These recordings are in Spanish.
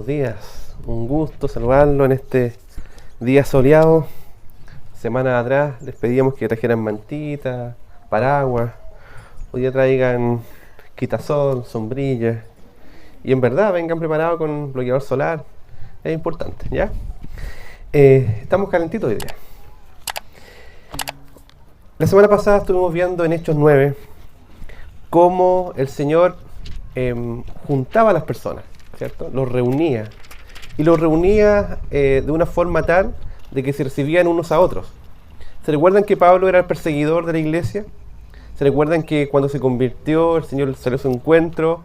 días. Un gusto saludarlo en este día soleado. Semanas atrás les pedíamos que trajeran mantitas, paraguas. Hoy día traigan quitasol, sombrillas. Y en verdad vengan preparados con bloqueador solar. Es importante, ¿ya? Estamos calentitos hoy día. La semana pasada estuvimos viendo en Hechos 9 cómo el Señor juntaba a las personas, ¿cierto? Los reunía. Y los reunía de una forma tal de que se recibían unos a otros. ¿Se recuerdan que Pablo era el perseguidor de la iglesia? ¿Se recuerdan que cuando se convirtió, el Señor salió a su encuentro?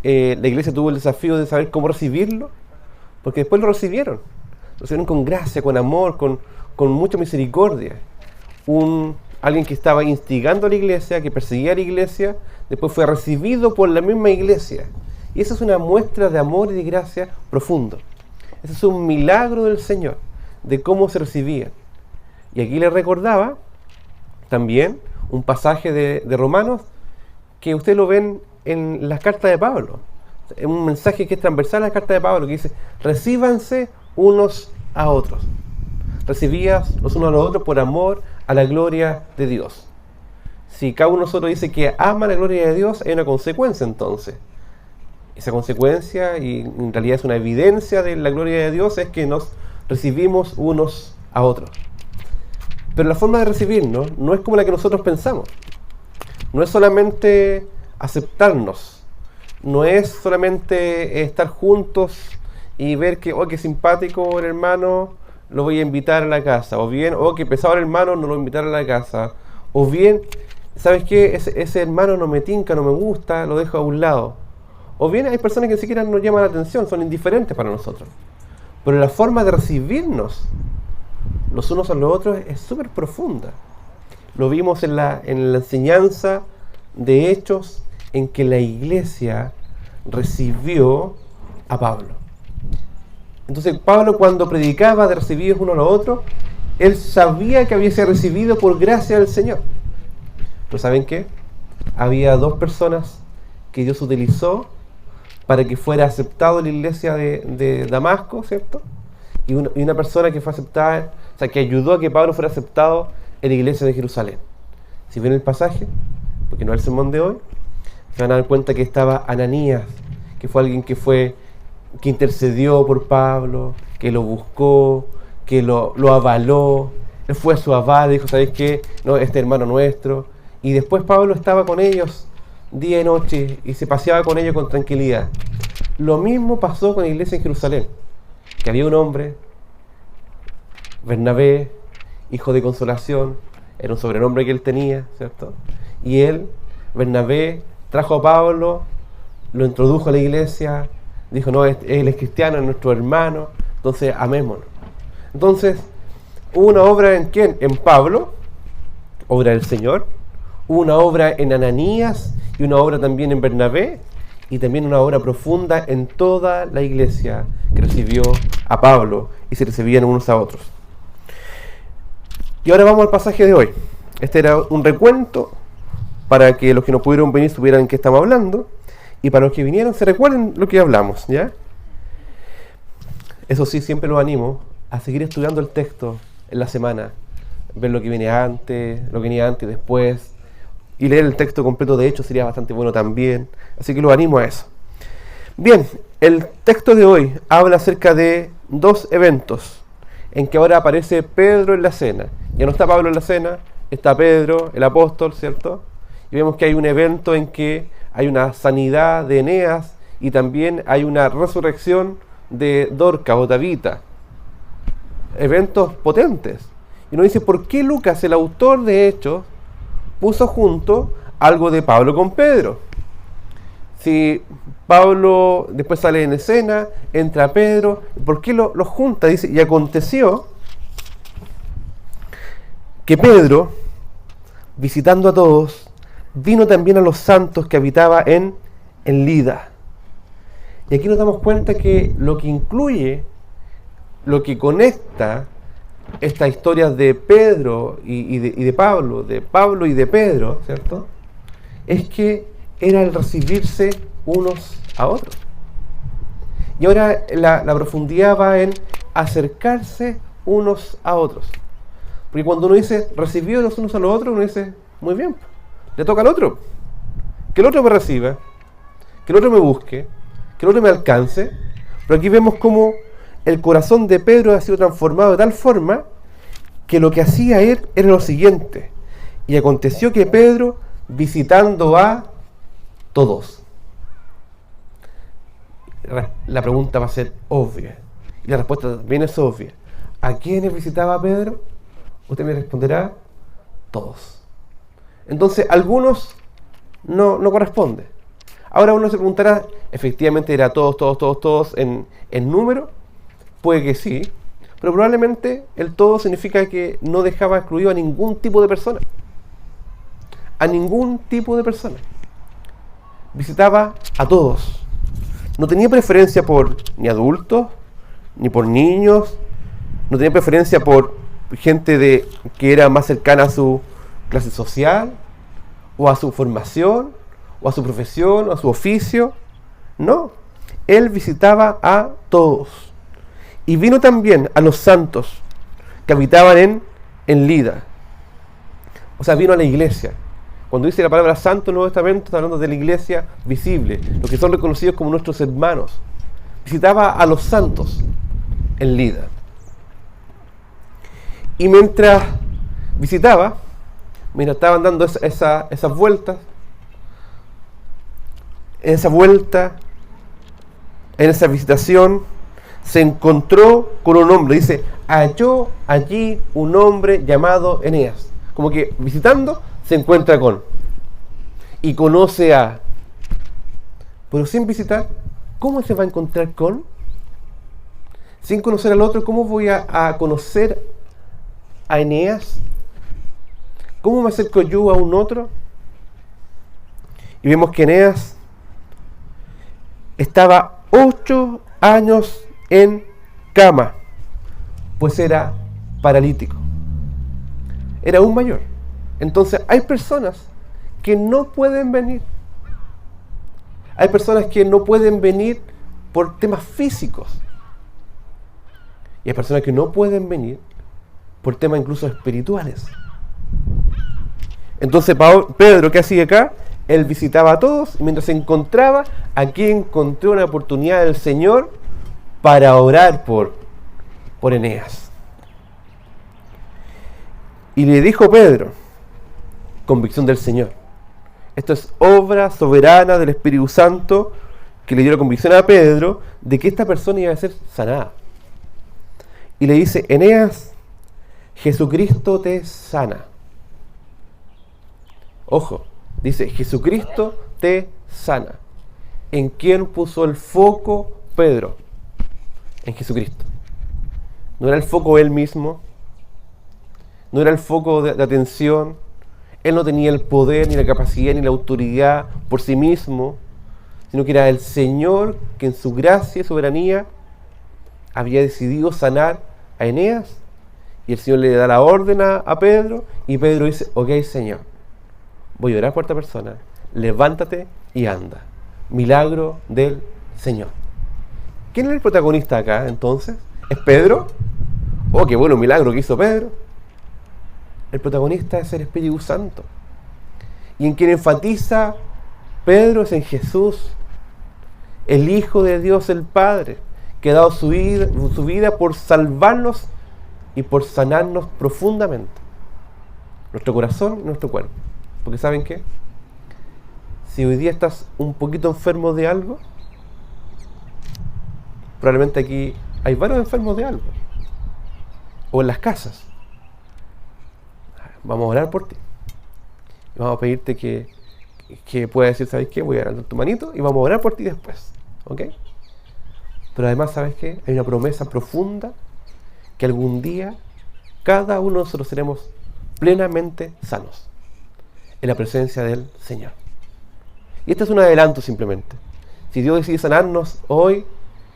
La iglesia tuvo el desafío de saber cómo recibirlo, porque después lo recibieron con gracia, con amor, con mucha misericordia. Alguien que estaba instigando a la iglesia, que perseguía a la iglesia, después fue recibido por la misma iglesia. Y esa es una muestra de amor y de gracia profundo. Ese es un milagro del Señor, de cómo se recibían. Y aquí les recordaba también un pasaje de Romanos que ustedes lo ven en las cartas de Pablo. Es un mensaje que es transversal a la carta de Pablo, que dice: recíbanse unos a otros. Recibías los unos a los otros por amor a la gloria de Dios. Si cada uno de nosotros dice que ama la gloria de Dios, hay una consecuencia entonces. Esa consecuencia, y en realidad es una evidencia de la gloria de Dios, es que nos recibimos unos a otros. Pero la forma de recibirnos no es como la que nosotros pensamos. No es solamente aceptarnos. No es solamente estar juntos y ver que, oh, qué simpático el hermano, lo voy a invitar a la casa. O bien, oh, qué pesado el hermano, no lo voy a invitar a la casa. O bien, ¿sabes qué? Ese hermano no me tinca, no me gusta, lo dejo a un lado. O bien hay personas que ni siquiera nos llaman la atención, son indiferentes para nosotros. Pero la forma de recibirnos los unos a los otros es súper profunda. Lo vimos en la enseñanza de Hechos, en que la iglesia recibió a Pablo. Entonces Pablo, cuando predicaba de recibir uno a los otros, él sabía que había sido recibido por gracia del Señor. Pero ¿saben qué? Había dos personas que Dios utilizó para que fuera aceptado en la iglesia de Damasco, ¿cierto? Y una persona que fue aceptada, o sea, que ayudó a que Pablo fuera aceptado en la iglesia de Jerusalén. Si ven el pasaje, porque no es el sermón de hoy, se van a dar cuenta que estaba Ananías, que fue alguien que intercedió por Pablo, que lo buscó, que lo avaló. Él fue a su aval, dijo: ¿sabéis qué? No, este hermano nuestro. Y después Pablo estaba con ellos día y noche y se paseaba con ellos con tranquilidad. Lo mismo pasó con la iglesia en Jerusalén, que había un hombre, Bernabé, hijo de consolación, era un sobrenombre que él tenía, ¿cierto? Y Bernabé, trajo a Pablo, lo introdujo a la iglesia, dijo: no, él es cristiano, es nuestro hermano, entonces amémoslo. Entonces, hubo una obra ¿en quién? En Pablo, obra del Señor. Hubo una obra en Ananías y una obra también en Bernabé, y también una obra profunda en toda la iglesia que recibió a Pablo y se recibían unos a otros. Y ahora vamos al pasaje de hoy. Este era un recuento para que los que no pudieron venir supieran en qué estamos hablando, y para los que vinieron se recuerden lo que hablamos, ¿ya? Eso sí, siempre los animo a seguir estudiando el texto en la semana, ver lo que viene antes, lo que venía antes y después, y leer el texto completo de Hechos sería bastante bueno también, así que los animo a eso. Bien, el texto de hoy habla acerca de dos eventos en que ahora aparece Pedro en la cena. Ya no está Pablo en la cena, está Pedro, el apóstol, ¿cierto? Y vemos que hay un evento en que hay una sanidad de Eneas y también hay una resurrección de Dorcas o Tabita. Eventos potentes. Y uno dice: ¿por qué Lucas, el autor de Hechos, puso junto algo de Pablo con Pedro? Si Pablo después sale en escena, entra Pedro, ¿por qué lo junta? Dice: y aconteció que Pedro, visitando a todos, vino también a los santos que habitaba en Lida. Y aquí nos damos cuenta que lo que incluye, lo que conecta esta historia de Pedro y de Pablo y de Pedro, ¿cierto? Es que era el recibirse unos a otros. Y ahora la profundidad va en acercarse unos a otros. Porque cuando uno dice recibió los unos a los otros, uno dice, muy bien, le toca al otro. Que el otro me reciba, que el otro me busque, que el otro me alcance. Pero aquí vemos cómo el corazón de Pedro ha sido transformado de tal forma que lo que hacía él era lo siguiente. Y aconteció que Pedro, visitando a todos. La pregunta va a ser obvia. Y la respuesta también es obvia. ¿A quiénes visitaba Pedro? Usted me responderá, todos. Entonces, algunos no corresponde. Ahora uno se preguntará, ¿efectivamente era todos en número? Puede que sí, pero probablemente el todo significa que no dejaba excluido a ningún tipo de persona. A ningún tipo de persona. Visitaba a todos. No tenía preferencia por ni adultos, ni por niños, no tenía preferencia por gente que era más cercana a su clase social, o a su formación, o a su profesión, o a su oficio. No, él visitaba a todos. Y vino también a los santos que habitaban en Lida. O sea, vino a la iglesia. Cuando dice la palabra santo en el Nuevo Testamento, está hablando de la iglesia visible, los que son reconocidos como nuestros hermanos. Visitaba a los santos en Lida. Y mientras visitaba, mientras estaban dando esas vueltas, en esa visitación, se encontró con un hombre. Dice, halló allí un hombre llamado Eneas. Como que visitando, se encuentra con. Y conoce a. Pero sin visitar, ¿cómo se va a encontrar con? Sin conocer al otro, ¿cómo voy a conocer a Eneas? ¿Cómo me acerco yo a un otro? Y vemos que Eneas estaba 8 años en cama, pues era paralítico. Era aún mayor. Entonces hay personas que no pueden venir. Hay personas que no pueden venir por temas físicos. Y hay personas que no pueden venir por temas incluso espirituales. Entonces Pedro, ¿qué hacía acá? Él visitaba a todos, mientras se encontraba, aquí encontró una oportunidad del Señor para orar por Eneas. Y le dijo Pedro, convicción del Señor. Esto es obra soberana del Espíritu Santo que le dio la convicción a Pedro de que esta persona iba a ser sanada. Y le dice, Eneas, Jesucristo te sana. Ojo, dice, Jesucristo te sana. ¿En quién puso el foco Pedro? En Jesucristo. No era el foco él mismo, no era el foco de atención. Él no tenía el poder, ni la capacidad, ni la autoridad por sí mismo, sino que era el Señor que en su gracia y soberanía había decidido sanar a Eneas. Y el Señor le da la orden a Pedro, y Pedro dice, ok, Señor, voy a orar por esta persona, levántate y anda. Milagro del Señor. ¿Quién es el protagonista acá entonces? ¿Es Pedro? Oh, qué bueno milagro que hizo Pedro. El protagonista es el Espíritu Santo. Y en quien enfatiza Pedro es en Jesús, el Hijo de Dios el Padre, que ha dado su vida por salvarnos y por sanarnos profundamente. Nuestro corazón y nuestro cuerpo. Porque ¿saben qué? Si hoy día estás un poquito enfermo de algo, probablemente aquí hay varios enfermos de algo. O en las casas. Vamos a orar por ti. Y vamos a pedirte que puedas decir, ¿sabes qué? Voy a agarrar tu manito y vamos a orar por ti después. ¿Ok? Pero además, ¿sabes qué? Hay una promesa profunda que algún día cada uno de nosotros seremos plenamente sanos en la presencia del Señor. Y este es un adelanto simplemente. Si Dios decide sanarnos hoy,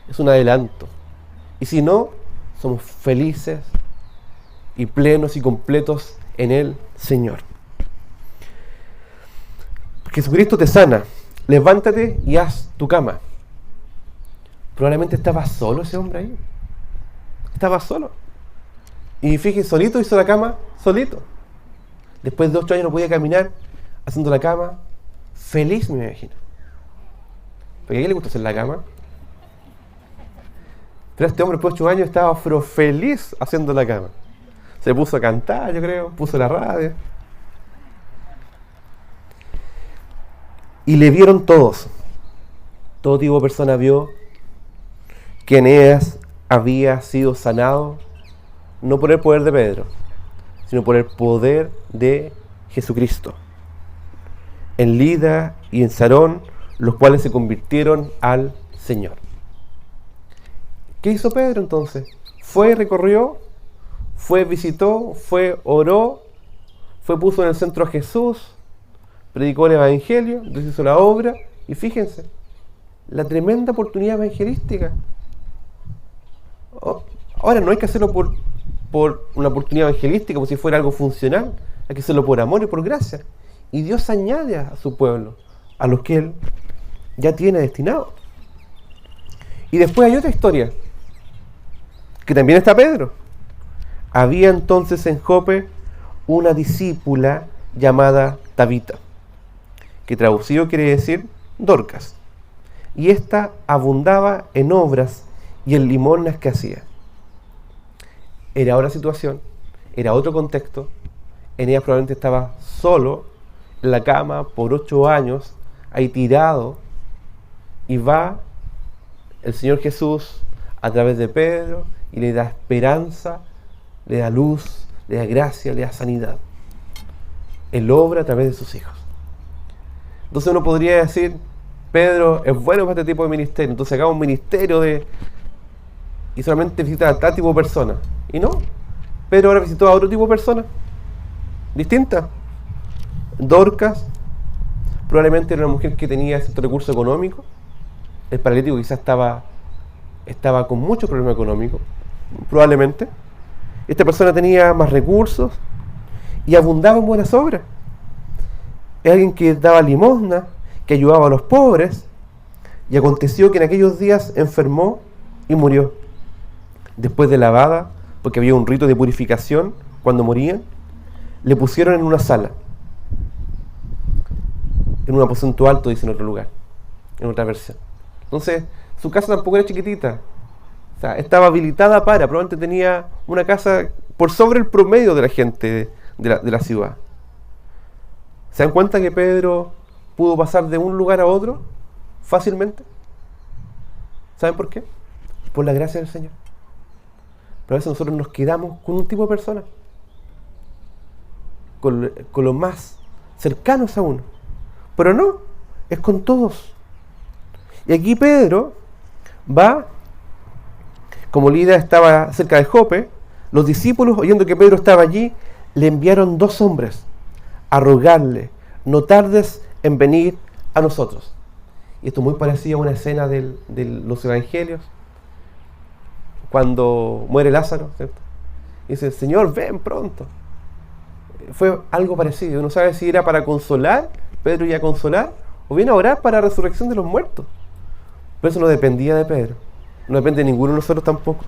es un adelanto. Y si no, somos felices y plenos y completos en el Señor. Jesucristo te sana. Levántate y haz tu cama. Probablemente estaba solo ese hombre ahí. Estaba solo. Y fíjense, solito hizo la cama, solito. Después de 8 años no podía caminar, haciendo la cama, feliz, me imagino. ¿Porque a quién le gusta hacer la cama? Pero este hombre después de 8 años estaba feliz haciendo la cama. Se puso a cantar, yo creo, puso la radio. Y le vieron todos. Todo tipo de persona vio que Eneas había sido sanado, no por el poder de Pedro, sino por el poder de Jesucristo. En Lida y en Sarón, los cuales se convirtieron al Señor. ¿Qué hizo Pedro entonces? Fue, recorrió, fue, visitó, fue, oró, fue, puso en el centro a Jesús, predicó el Evangelio, hizo la obra, y fíjense, la tremenda oportunidad evangelística. Ahora no hay que hacerlo por una oportunidad evangelística como si fuera algo funcional, hay que hacerlo por amor y por gracia. Y Dios añade a su pueblo, a los que Él ya tiene destinado. Y después hay otra historia, que también está Pedro. Había entonces en Jope una discípula llamada Tabita, que traducido quiere decir Dorcas. Y ésta abundaba en obras y en limosnas que hacía. Era otra situación, era otro contexto. Eneas probablemente estaba solo en la cama por 8 años, ahí tirado, y va el Señor Jesús a través de Pedro y le da esperanza, le da luz, le da gracia, le da sanidad. Él obra a través de sus hijos. Entonces uno podría decir, Pedro es bueno para este tipo de ministerio, entonces hagamos un ministerio y solamente visita a tal tipo de personas. Y no, Pedro ahora visitó a otro tipo de personas, distintas. Dorcas probablemente era una mujer que tenía cierto recurso económico. El paralítico quizás estaba con mucho problema económico, probablemente. Esta persona tenía más recursos y abundaba en buenas obras. Es alguien que daba limosna, que ayudaba a los pobres, y aconteció que en aquellos días enfermó y murió. Después de lavada, porque había un rito de purificación cuando morían, le pusieron en una sala, en un aposento alto, dice en otro lugar, en otra versión. Entonces, su casa tampoco era chiquitita, o sea, estaba habilitada probablemente tenía una casa por sobre el promedio de la gente de la ciudad. ¿Se dan cuenta que Pedro pudo pasar de un lugar a otro fácilmente? ¿Saben por qué? Por la gracia del Señor. Pero a veces nosotros nos quedamos con un tipo de persona, con los más cercanos a uno. Pero no, es con todos. Y aquí Pedro va, como Lida estaba cerca de Jope, los discípulos, oyendo que Pedro estaba allí, le enviaron 2 hombres a rogarle, no tardes en venir a nosotros. Y esto muy parecido a una escena de los evangelios, cuando muere Lázaro, ¿cierto? Y dice, Señor, ven pronto. Fue algo parecido. Uno sabe si era para consolar, Pedro iba a consolar, o bien a orar para la resurrección de los muertos. Pero eso no dependía de Pedro. No depende de ninguno de nosotros tampoco.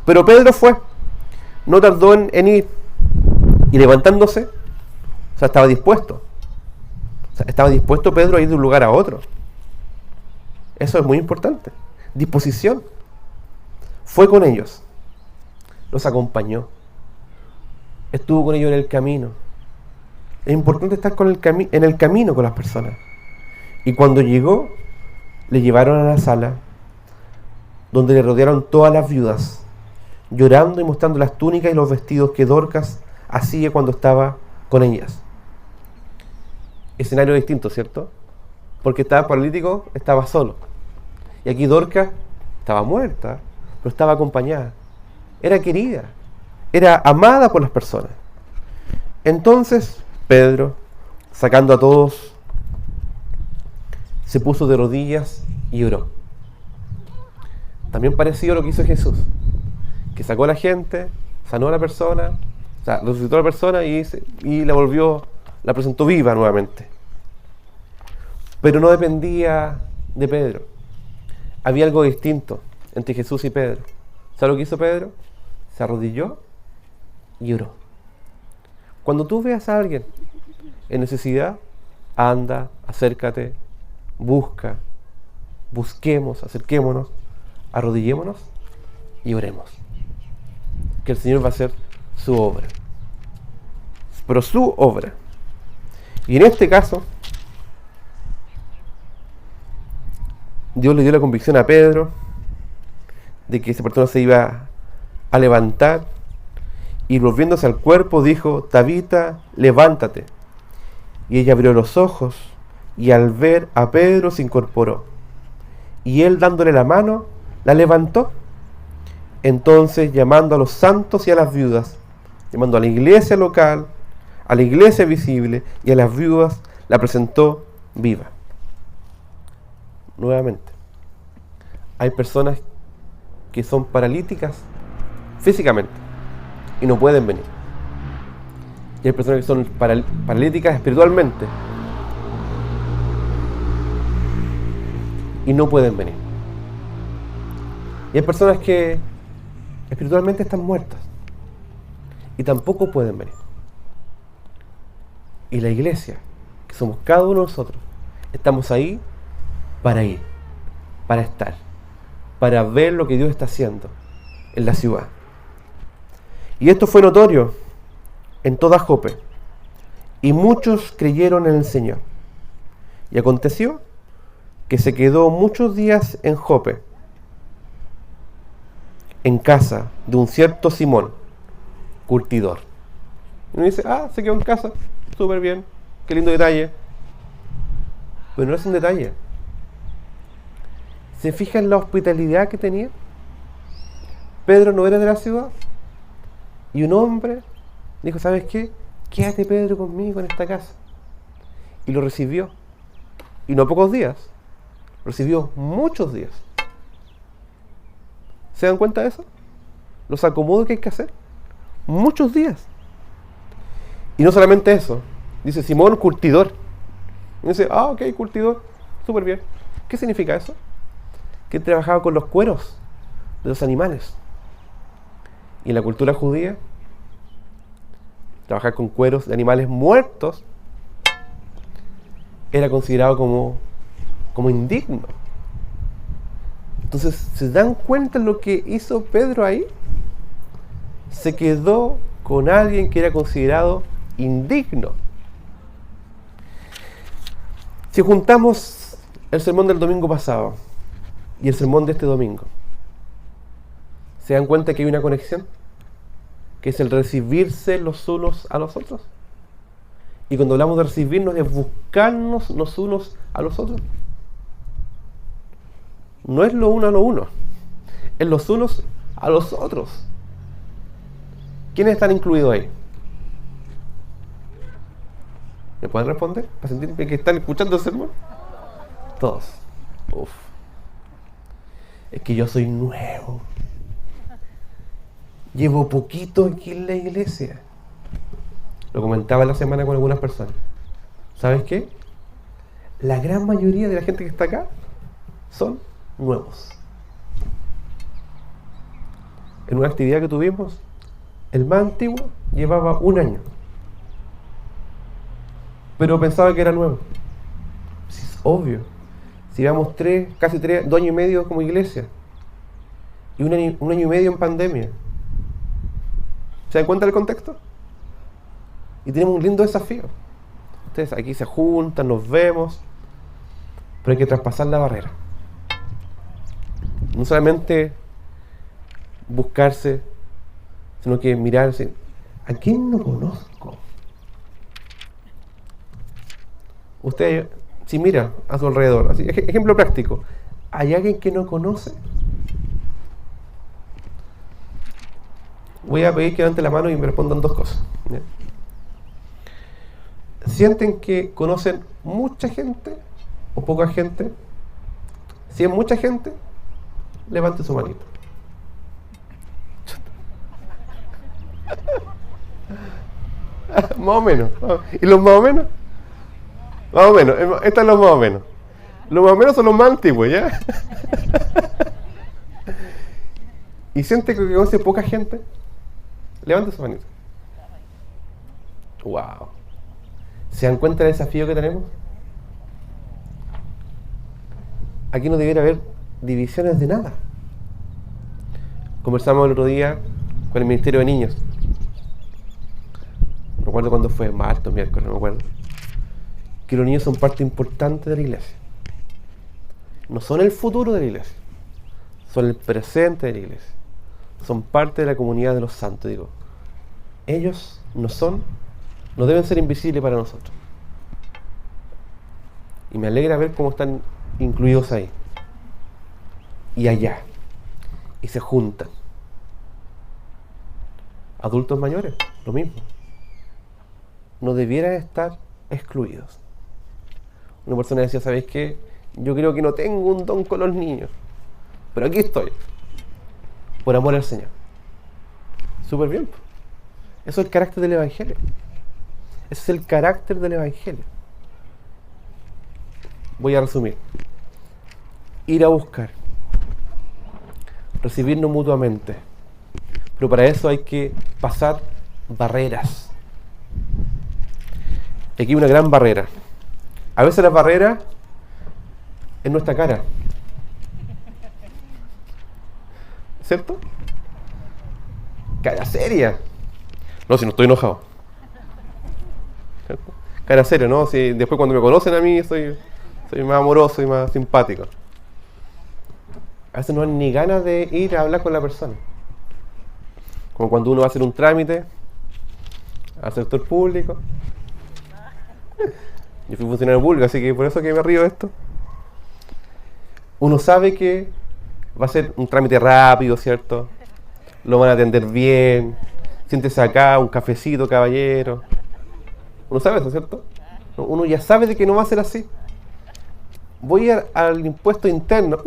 Pero Pedro fue. No tardó en ir. Y levantándose, o sea, estaba dispuesto. O sea, estaba dispuesto Pedro a ir de un lugar a otro. Eso es muy importante. Disposición. Fue con ellos. Los acompañó. Estuvo con ellos en el camino. Es importante estar en el camino con las personas. Y cuando llegó, le llevaron a la sala, donde le rodearon todas las viudas, llorando y mostrando las túnicas y los vestidos que Dorcas hacía cuando estaba con ellas. Escenario distinto, ¿cierto? Porque estaba paralítico, estaba solo. Y aquí Dorcas estaba muerta, pero estaba acompañada. Era querida, era amada por las personas. Entonces Pedro, sacando a todos, se puso de rodillas y oró. También parecido a lo que hizo Jesús, que sacó a la gente, sanó a la persona, o sea, resucitó a la persona y la presentó viva nuevamente. Pero no dependía de Pedro. había algo distinto entre Jesús y Pedro. ¿Sabes lo que hizo Pedro? Se arrodilló y oró. Cuando tú veas a alguien en necesidad, anda, acércate, busca, busquemos, acerquémonos, arrodillémonos y oremos. Que el Señor va a hacer su obra. Pero su obra. Y en este caso, Dios le dio la convicción a Pedro de que esa persona se iba a levantar, y volviéndose al cuerpo dijo: Tabita, levántate. Y ella abrió los ojos, y al ver a Pedro se incorporó. Y él, dándole la mano, la levantó. Entonces, llamando a los santos y a las viudas, llamando a la iglesia local, a la iglesia visible y a las viudas, la presentó viva. Nuevamente, hay personas que son paralíticas físicamente y no pueden venir. Y hay personas que son paralíticas espiritualmente y no pueden venir. Y hay personas que espiritualmente están muertas y tampoco pueden venir. Y la iglesia, que somos cada uno de nosotros, estamos ahí para ir, para estar, para ver lo que Dios está haciendo en la ciudad. Y esto fue notorio en toda Jope, y muchos creyeron en el Señor. Y aconteció que se quedó muchos días en Jope, en casa de un cierto Simón, curtidor. Y uno dice: se quedó en casa, súper bien, qué lindo detalle. Pero no es un detalle. ¿Se fija en la hospitalidad que tenía? Pedro no era de la ciudad, y un hombre dijo: ¿sabes qué? Quédate, Pedro, conmigo en esta casa. Y lo recibió. Y no pocos días, recibió muchos días. ¿Se dan cuenta de eso? Los acomodos que hay que hacer. Muchos días. Y no solamente eso. Dice Simón, curtidor. Y dice: ok, curtidor, súper bien. ¿Qué significa eso? Que él trabajaba con los cueros de los animales. Y en la cultura judía, trabajar con cueros de animales muertos era considerado como indigno. Entonces, ¿se dan cuenta de lo que hizo Pedro ahí? Se quedó con alguien que era considerado indigno. Si juntamos el sermón del domingo pasado y el sermón de este domingo, ¿se dan cuenta que hay una conexión? Que es el recibirse los unos a los otros. Y cuando hablamos de recibirnos, es buscarnos los unos a los otros. No es lo uno a lo uno, es los unos a los otros. ¿Quiénes están incluidos ahí? ¿Me pueden responder? ¿Para sentir que están escuchando el sermón? Todos. Uf. Es que yo soy nuevo. Llevo poquito aquí en la iglesia. Lo comentaba la semana con algunas personas. ¿Sabes qué? La gran mayoría de la gente que está acá son nuevos. En una actividad que tuvimos, el más antiguo llevaba 1 año, pero pensaba que era nuevo. Sí, es obvio. Si llevamos casi 2 años y medio como iglesia, y 1 año y medio en pandemia, ¿se dan cuenta del contexto? Y tenemos un lindo desafío. Ustedes aquí se juntan, nos vemos, pero hay que traspasar la barrera. No solamente buscarse, sino que mirarse. ¿A quién no conozco? Usted, si mira a su alrededor, así, ejemplo práctico, ¿hay alguien que no conoce? Voy a pedir que levanten la mano y me respondan 2 cosas. ¿Ya? ¿Sienten que conocen mucha gente o poca gente? Si es mucha gente, levante su manito. Más o menos. ¿Y los más o menos? Más o menos. Estos son los más o menos. Los más o menos son los más antiguos, ¿ya? Y siente que conoce poca gente. Levanta su manito. Wow. ¿Se dan cuenta del desafío que tenemos? Aquí no debiera haber divisiones de nada. Conversamos el otro día con el Ministerio de Niños. No recuerdo cuándo fue, martes, miércoles, no me acuerdo. Que los niños son parte importante de la iglesia. No son el futuro de la iglesia, son el presente de la iglesia. Son parte de la comunidad de los santos. Digo, ellos no deben ser invisibles para nosotros. Y me alegra ver cómo están incluidos ahí y allá, y se juntan. Adultos mayores, lo mismo. No debieran estar excluidos. Una persona decía, ¿sabéis qué? Yo creo que no tengo un don con los niños, pero aquí estoy, por amor al Señor. Súper bien. Eso es el carácter del Evangelio. Ese es el carácter del Evangelio. Voy a resumir. Ir a buscar, recibirnos mutuamente, pero para eso hay que pasar barreras. Y aquí hay una gran barrera. A veces la barrera es nuestra cara, ¿cierto? Cara seria. No, si no estoy enojado, ¿cierto? Cara seria, ¿no? Si después cuando me conocen a mí soy más amoroso y más simpático. A veces no hay ni ganas de ir a hablar con la persona. Como cuando uno va a hacer un trámite al sector público. Yo fui funcionario público, así que por eso que me río de esto. Uno sabe que va a ser un trámite rápido, ¿cierto? Lo van a atender bien. Siéntese acá, un cafecito, caballero. Uno sabe eso, ¿cierto? Uno ya sabe de que no va a ser así. Voy al impuesto interno.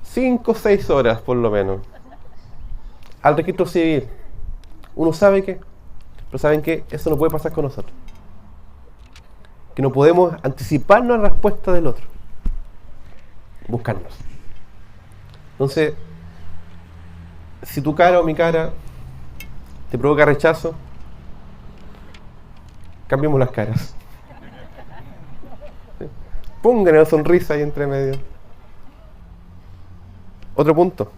5 o 6 horas por lo menos. Al registro civil. Uno sabe que, pero ¿saben qué? Eso no puede pasar con nosotros. Que no podemos anticiparnos a la respuesta del otro. Buscarnos. Entonces, si tu cara o mi cara te provoca rechazo, cambiemos las caras. Pongan una sonrisa ahí entre medio. Otro punto.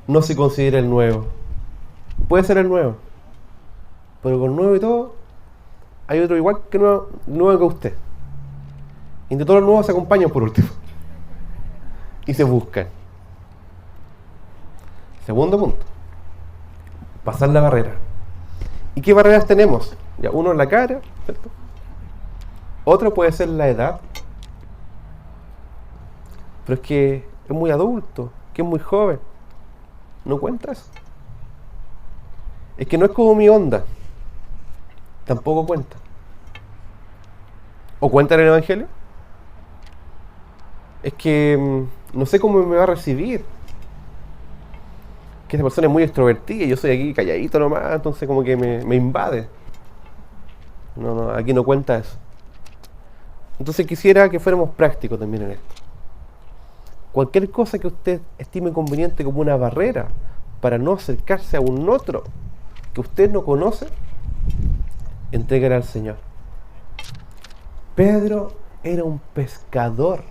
No se considera el nuevo. Puede ser el nuevo, pero con nuevo y todo, hay otro igual que nuevo que usted. Y entre todos los nuevos se acompañan por último. Y se buscan. Segundo punto. Pasar la barrera. ¿Y qué barreras tenemos? Ya, uno en la cara, ¿cierto? Otro puede ser la edad. Pero es que es muy adulto, que es muy joven. ¿No cuentas? Es que no es como mi onda. Tampoco cuenta. ¿O cuenta en el Evangelio? Es que no sé cómo me va a recibir. Que esta persona es muy extrovertida y yo soy aquí calladito nomás, entonces como que me invade. No, aquí no cuenta eso. Entonces quisiera que fuéramos prácticos también en esto. Cualquier cosa que usted estime conveniente como una barrera para no acercarse a un otro que usted no conoce, entrégala al Señor. Pedro era un pescador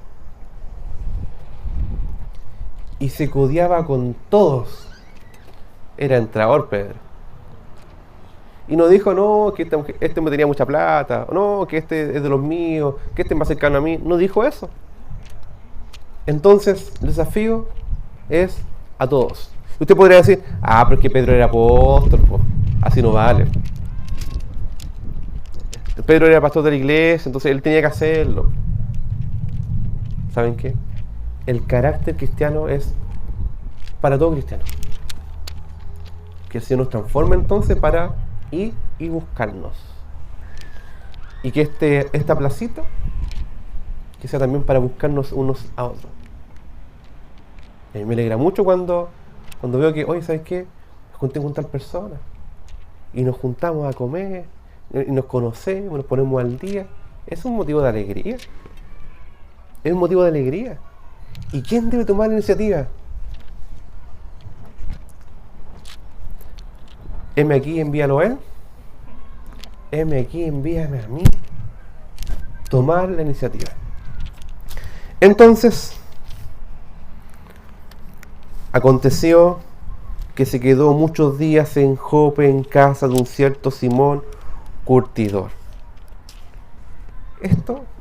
y se codeaba con todos. Era entrador Pedro. Y no dijo, no, que este me tenía mucha plata, no, que este es de los míos, que este es más cercano a mí. No dijo eso. Entonces, el desafío es a todos. Usted podría decir, pero es que Pedro era apóstol, pues, así no vale. Pedro era pastor de la iglesia, entonces él tenía que hacerlo. ¿Saben qué? El carácter cristiano es para todo cristiano. Que el Señor nos transforme entonces para ir y buscarnos. Y que esta placita que sea también para buscarnos unos a otros. Y a mí me alegra mucho cuando veo que, oye, ¿sabes qué? Nos junté con tal persona y nos juntamos a comer y nos conocemos, nos ponemos al día es un motivo de alegría. Es un motivo de alegría. ¿Y quién debe tomar la iniciativa? Heme aquí, envíalo a él. Heme aquí, envíame a mí. Tomar la iniciativa. Entonces, aconteció que se quedó muchos días en Jope, en casa de un cierto Simón curtidor.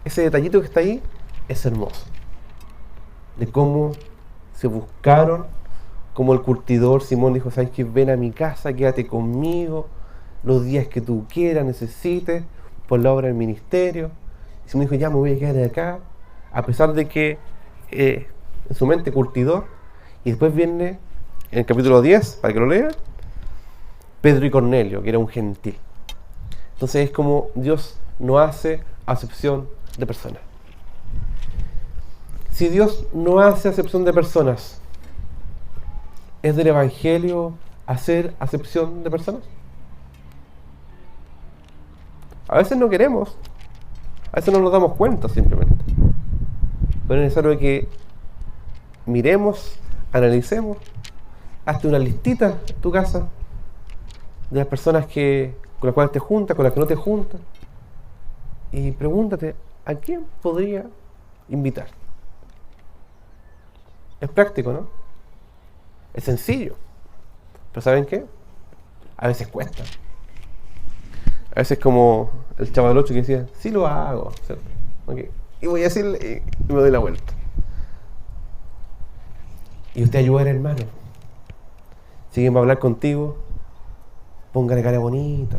Ese detallito que está ahí, es hermoso. De cómo se buscaron, como el curtidor Simón dijo, ¿sabes qué? Ven a mi casa, quédate conmigo, los días que tú quieras, necesites, por la obra del ministerio. Y Simón dijo, ya me voy a quedar acá, a pesar de que en su mente curtidor. Y después viene, en el capítulo 10, para que lo lean, Pedro y Cornelio, que era un gentil. Entonces es como Dios no hace acepción de personas. Si Dios no hace acepción de personas, ¿es del Evangelio hacer acepción de personas? A veces no queremos, a veces no nos damos cuenta simplemente. Pero es necesario que miremos, analicemos, hazte una listita en tu casa de las personas con las cuales te juntas, con las que no te juntas, y pregúntate, ¿a quién podría invitar? Es práctico, ¿no? Es sencillo. Pero ¿saben qué? A veces cuesta. A veces como el Chavo del 8 que decía, sí lo hago, ¿cierto? Okay. Y voy a decirle y me doy la vuelta. Y usted ayuda al hermano. Si alguien va a hablar contigo, póngale cara bonita.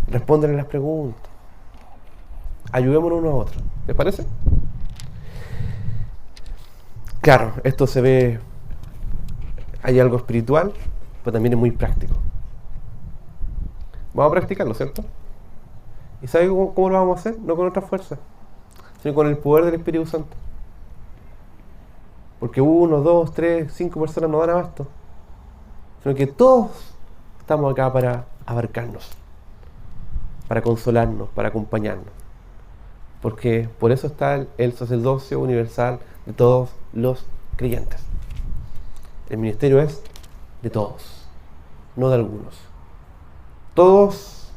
Respóndele las preguntas. Ayudémonos uno a otro. ¿Les parece? Claro, esto se ve, hay algo espiritual, pero también es muy práctico. Vamos a practicarlo, ¿cierto? ¿Y sabe cómo lo vamos a hacer? No con otra fuerza, sino con el poder del Espíritu Santo. Porque 1, 2, 3, 5 personas no dan abasto, sino que todos estamos acá para abarcarnos, para consolarnos, para acompañarnos. Porque por eso está el sacerdocio universal de todos los creyentes. El ministerio es de todos, no de algunos. Todos,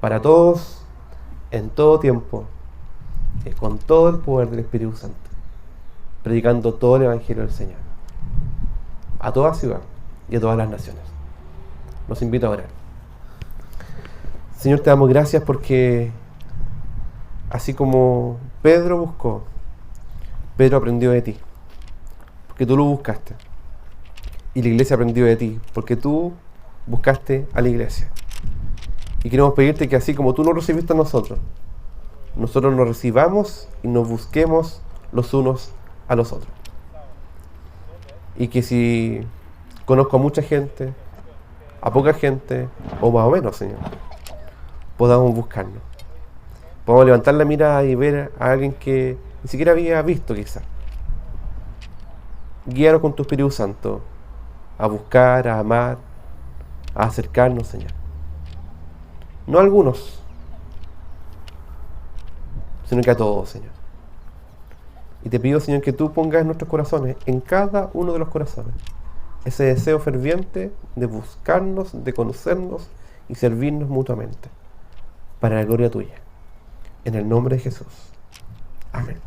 para todos, en todo tiempo, con todo el poder del Espíritu Santo, predicando todo el Evangelio del Señor, a toda ciudad y a todas las naciones. Los invito a orar. Señor, te damos gracias porque así como Pedro buscó, Pedro aprendió de ti, porque tú lo buscaste. Y la iglesia aprendió de ti, porque tú buscaste a la iglesia. Y queremos pedirte que así como tú nos recibiste a nosotros nos recibamos y nos busquemos los unos a los otros. Y que si conozco a mucha gente, a poca gente, o más o menos, Señor, podamos buscarnos. Podamos levantar la mirada y ver a alguien que ni siquiera había visto quizás. Guíanos con tu Espíritu Santo a buscar, a amar, a acercarnos, Señor. No a algunos, sino que a todos, Señor. Y te pido, Señor, que tú pongas en nuestros corazones, en cada uno de los corazones, ese deseo ferviente de buscarnos, de conocernos y servirnos mutuamente, para la gloria tuya. En el nombre de Jesús. Amén.